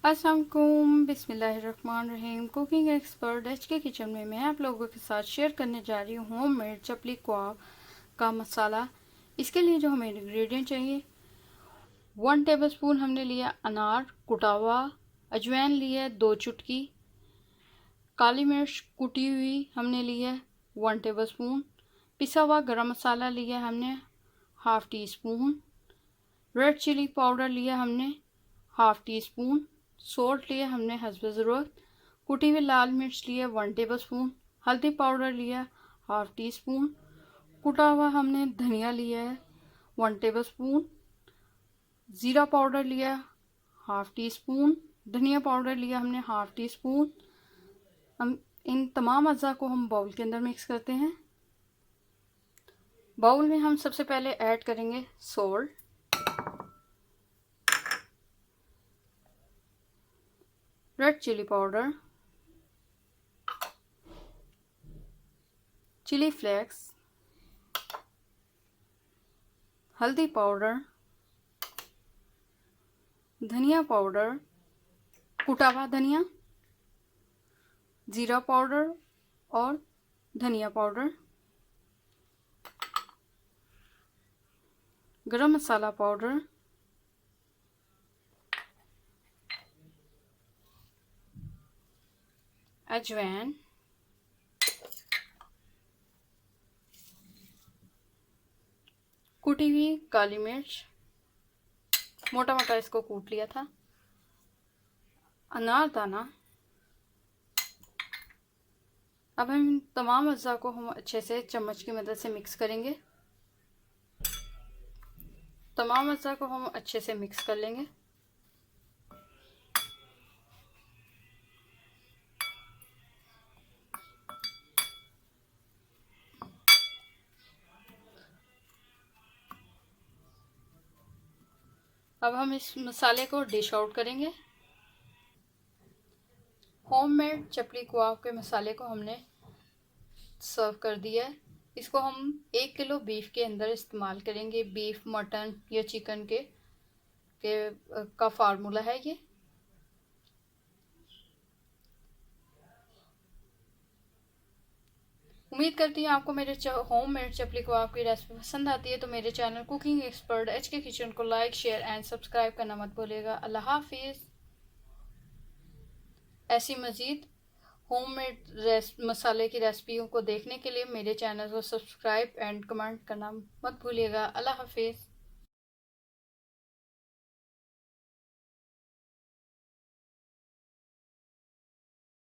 अस्सलाम वालेकुम, बिस्मिल्लाहिर्रहमानिर्रहीम। कुकिंग एक्सपर्ट एच के किचन में मैं आप लोगों के साथ शेयर करने जा रही हूँ होममेड चपली कबाब का मसाला। इसके लिए जो हमें इंग्रेडिएंट चाहिए, 1 टेबलस्पून हमने लिया अनार कुटा हुआ, अजवाइन लिया 2 चुटकी, काली मिर्च कुटी हुई हमने लिया 1 टेबलस्पून, पिसा हुआ गरम मसाला लिया हमने half teaspoon, red chilli powder लिया हमने हाफ़ टी स्पून, सोल्ट लिया हमने हस्ब ज़रूरत, कुटी हुई लाल मिर्च लिया 1 टेबलस्पून, हल्दी पाउडर लिया हाफ़ टी स्पून, कुटा हुआ हमने धनिया लिया है 1 टेबलस्पून, ज़ीरा पाउडर लिया हाफ़ टी स्पून, धनिया पाउडर लिया हमने हाफ़ टी स्पून। हम इन तमाम अज़्ज़ा को हम बाउल के अंदर मिक्स करते हैं। बाउल में हम सबसे पहले ऐड करेंगे salt, red chilli powder, chilli flakes, हल्दी पाउडर, धनिया पाउडर, कुटा हुआ धनिया, ज़ीरा पाउडर और धनिया पाउडर, गरम मसाला पाउडर, अजवाइन, कुटी हुई काली मिर्च, मोटा मोटा इसको कूट लिया था, अनारदाना। अब हम इन तमाम अज़्ज़ा को हम अच्छे से चम्मच की मदद से मिक्स करेंगे। तमाम अज़्ज़ा को हम अच्छे से मिक्स कर लेंगे। अब हम इस मसाले को डिश आउट करेंगे। होममेड चपली कबाब के मसाले को हमने सर्व कर दिया है। इसको हम 1 किलो बीफ के अंदर इस्तेमाल करेंगे। बीफ, मटन या चिकन के का फार्मूला है ये। उम्मीद करती हूँ आपको मेरे होममेड चपली कबाब की रेसिपी पसंद आती है, तो मेरे चैनल कुकिंग एक्सपर्ट एच के किचन को लाइक, शेयर एंड सब्सक्राइब करना मत भूलिएगा। अल्लाह हाफिज़। ऐसी मज़ीद होममेड मसाले की रेसिपियों को देखने के लिए मेरे चैनल को सब्सक्राइब एंड कमेंट करना मत भूलिएगा। अल्लाह हाफिज़।